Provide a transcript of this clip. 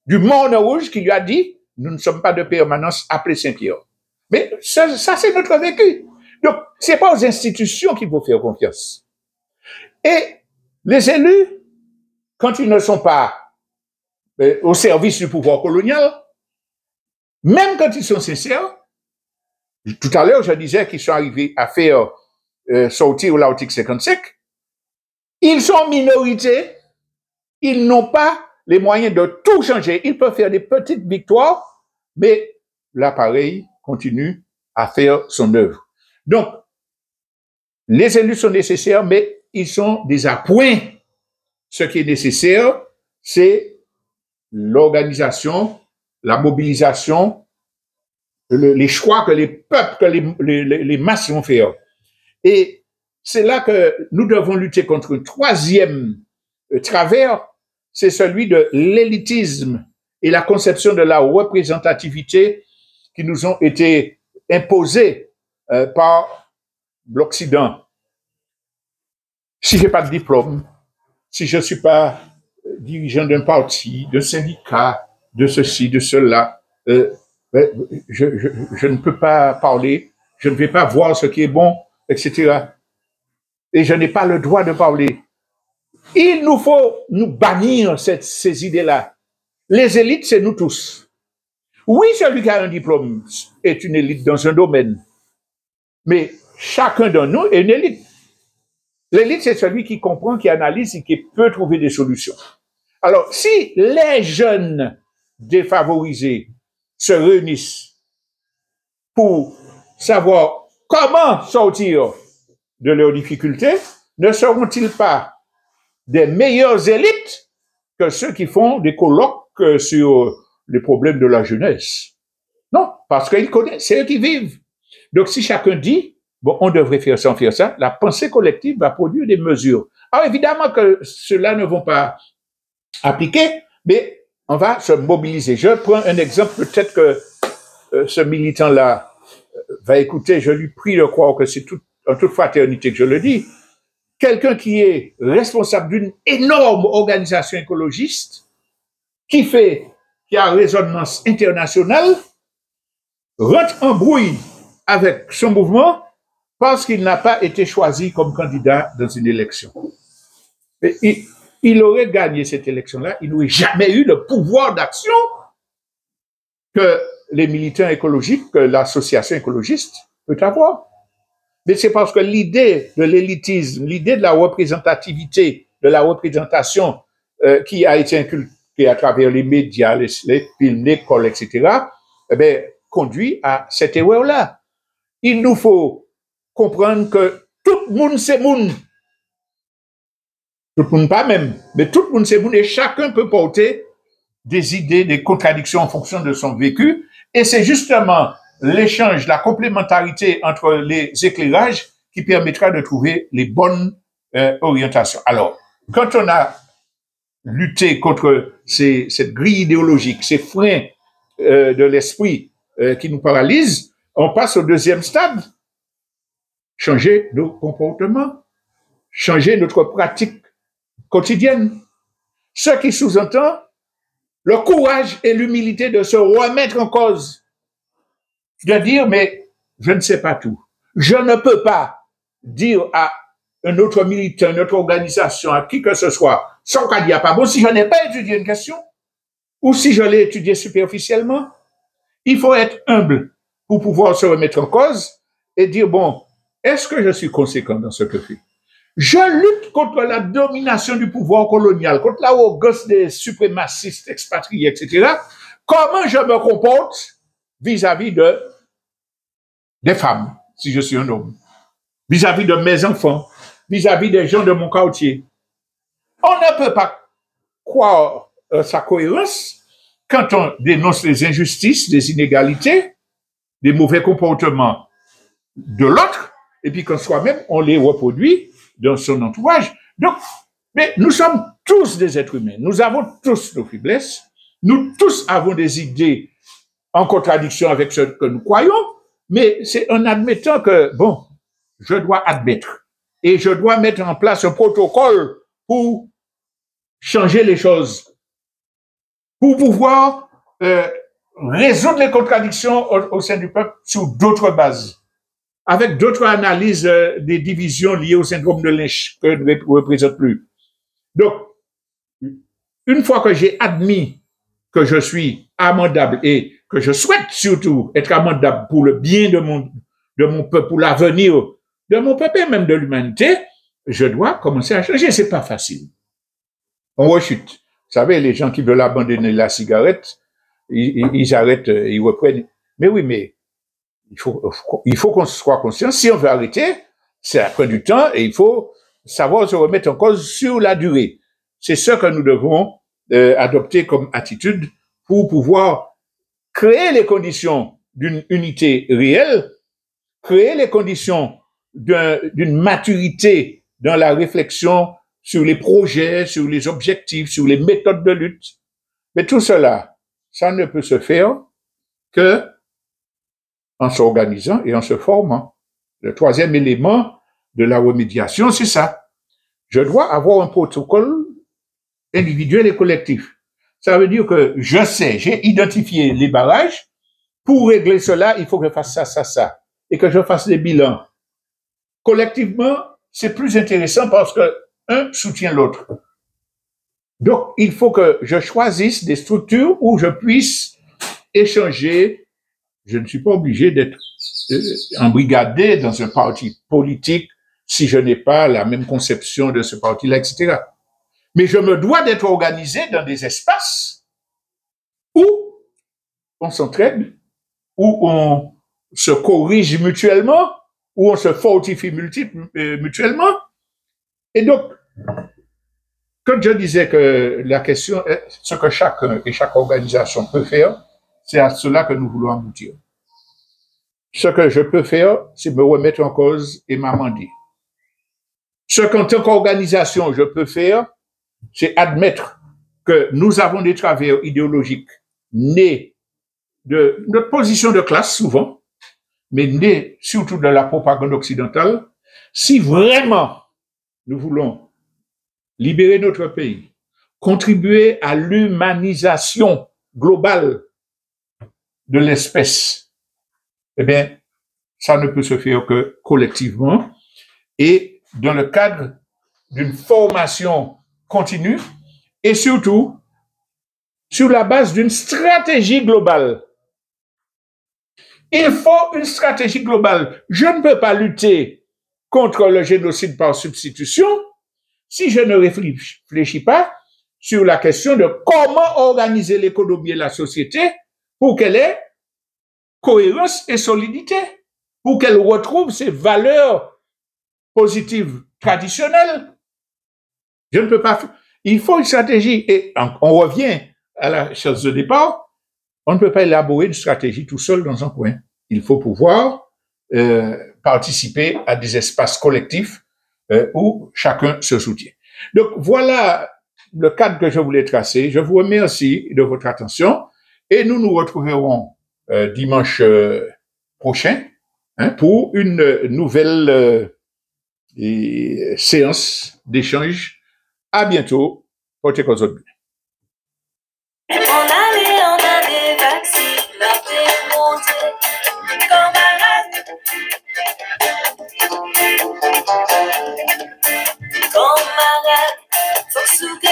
du Morne Rouge qui lui a dit, nous ne sommes pas de permanence appelés Saint-Pierre. Mais ça c'est notre vécu. Donc, c'est pas aux institutions qu'il faut faire confiance. Et les élus, quand ils ne sont pas au service du pouvoir colonial, même quand ils sont sincères, tout à l'heure, je disais qu'ils sont arrivés à faire sortir l'article 55, ils sont en minorité, ils n'ont pas les moyens de tout changer. Ils peuvent faire des petites victoires, mais l'appareil continue à faire son œuvre. Donc, les élus sont nécessaires, mais ils sont des appoints. Ce qui est nécessaire, c'est l'organisation, la mobilisation, les choix que les peuples, que les masses vont faire. Et c'est là que nous devons lutter contre un troisième travers, c'est celui de l'élitisme et la conception de la représentativité qui nous ont été imposées par l'Occident. Si j'ai pas de diplôme, si je suis pas dirigeant d'un parti, d'un syndicat, de ceci, de cela, je ne peux pas parler, je ne vais pas voir ce qui est bon, etc. Et je n'ai pas le droit de parler. Il nous faut nous bannir ces idées-là. Les élites, c'est nous tous. Oui, celui qui a un diplôme est une élite dans un domaine, mais chacun de nous est une élite. L'élite, c'est celui qui comprend, qui analyse et qui peut trouver des solutions. Alors, si les jeunes défavorisés se réunissent pour savoir comment sortir de leurs difficultés, ne seront-ils pas des meilleures élites que ceux qui font des colloques sur les problèmes de la jeunesse? Non, parce qu'ils connaissent, c'est eux qui vivent. Donc, si chacun dit, bon, on devrait faire ça, la pensée collective va produire des mesures. Alors, évidemment que ceux-là ne vont pas appliquer, mais on va se mobiliser. Je prends un exemple, peut-être que ce militant-là va écouter, je lui prie de croire que c'est en toute fraternité que je le dis. Quelqu'un qui est responsable d'une énorme organisation écologiste, qui a résonance internationale, rentre en brouille avec son mouvement parce qu'il n'a pas été choisi comme candidat dans une élection. Et il aurait gagné cette élection-là, il n'aurait jamais eu le pouvoir d'action que les militants écologiques, que l'association écologiste peut avoir. Mais c'est parce que l'idée de l'élitisme, l'idée de la représentativité, de la représentation qui a été inculquée à travers les médias, les films, l'école, etc., eh bien, conduit à cette erreur-là. Il nous faut comprendre que tout le monde c'est monde. Tout le monde pas même, mais tout le monde c'est monde et chacun peut porter des idées, des contradictions en fonction de son vécu. Et c'est justement l'échange, la complémentarité entre les éclairages qui permettra de trouver les bonnes orientations. Alors, quand on a lutté contre cette grille idéologique, ces freins de l'esprit qui nous paralysent, on passe au deuxième stade. Changer nos comportements, changer notre pratique quotidienne. Ce qui sous-entend le courage et l'humilité de se remettre en cause. De dire, mais je ne sais pas tout. Je ne peux pas dire à un autre militant, une autre organisation, à qui que ce soit, sans qu'elle n'y a pas bon, si je n'ai pas étudié une question, ou si je l'ai étudiée superficiellement. Il faut être humble pour pouvoir se remettre en cause et dire, bon, est-ce que je suis conséquent dans ce que je fais? Je lutte contre la domination du pouvoir colonial, contre la l'arrogance des suprémacistes expatriés, etc. Comment je me comporte vis-à-vis des femmes, si je suis un homme, vis-à-vis de mes enfants, vis-à-vis des gens de mon quartier? On ne peut pas croire sa cohérence quand on dénonce les injustices, les inégalités, les mauvais comportements de l'autre, et puis quand soi-même, on les reproduit dans son entourage. Donc, mais nous sommes tous des êtres humains. Nous avons tous nos faiblesses. Nous tous avons des idées en contradiction avec ce que nous croyons, mais c'est en admettant que, bon, je dois admettre et je dois mettre en place un protocole pour changer les choses, pour pouvoir résoudre les contradictions au sein du peuple sur d'autres bases, avec d'autres analyses des divisions liées au syndrome de Lynch que ne représente plus. Donc, une fois que j'ai admis que je suis amendable et que je souhaite surtout être amendable pour le bien de mon peuple, pour l'avenir de mon peuple et même de l'humanité, je dois commencer à changer. C'est pas facile. On rechute. Vous savez, les gens qui veulent abandonner la cigarette, ils arrêtent, ils reprennent. Mais oui, mais il faut qu'on soit conscient. Si on veut arrêter, ça prend du temps et il faut savoir se remettre en cause sur la durée. C'est ce que nous devons adopter comme attitude pour pouvoir créer les conditions d'une unité réelle, créer les conditions d'une maturité dans la réflexion sur les projets, sur les objectifs, sur les méthodes de lutte. Mais tout cela, ça ne peut se faire que en s'organisant et en se formant. Le troisième élément de la remédiation, c'est ça. Je dois avoir un protocole individuel et collectif. Ça veut dire que je sais, j'ai identifié les barrages. Pour régler cela, il faut que je fasse ça, ça, ça. Et que je fasse des bilans. Collectivement, c'est plus intéressant parce que un soutient l'autre. Donc, il faut que je choisisse des structures où je puisse échanger. Je ne suis pas obligé d'être embrigadé dans un parti politique si je n'ai pas la même conception de ce parti-là, etc. Mais je me dois d'être organisé dans des espaces où on s'entraide, où on se corrige mutuellement, où on se fortifie mutuellement. Et donc, quand je disais que la question est ce que chacun et chaque organisation peut faire, c'est à cela que nous voulons aboutir. Ce que je peux faire, c'est me remettre en cause et m'amender. Ce qu'en tant qu'organisation, je peux faire, c'est admettre que nous avons des travers idéologiques nés de notre position de classe, souvent, mais nés surtout de la propagande occidentale. Si vraiment nous voulons libérer notre pays, contribuer à l'humanisation globale de l'espèce, eh bien, ça ne peut se faire que collectivement et dans le cadre d'une formation continue et surtout sur la base d'une stratégie globale. Il faut une stratégie globale. Je ne peux pas lutter contre le génocide par substitution si je ne réfléchis pas sur la question de comment organiser l'économie et la société pour qu'elle ait cohérence et solidité, pour qu'elle retrouve ses valeurs positives traditionnelles. Je ne peux pas. Il faut une stratégie. Et on revient à la chose de départ. On ne peut pas élaborer une stratégie tout seul dans un coin. Il faut pouvoir participer à des espaces collectifs où chacun se soutient. Donc, voilà le cadre que je voulais tracer. Je vous remercie de votre attention et nous nous retrouverons dimanche prochain pour une nouvelle séance d'échange. À bientôt. Portez cause autre. On allait vacciner, la démonter, camarade. Camarade, faut souder.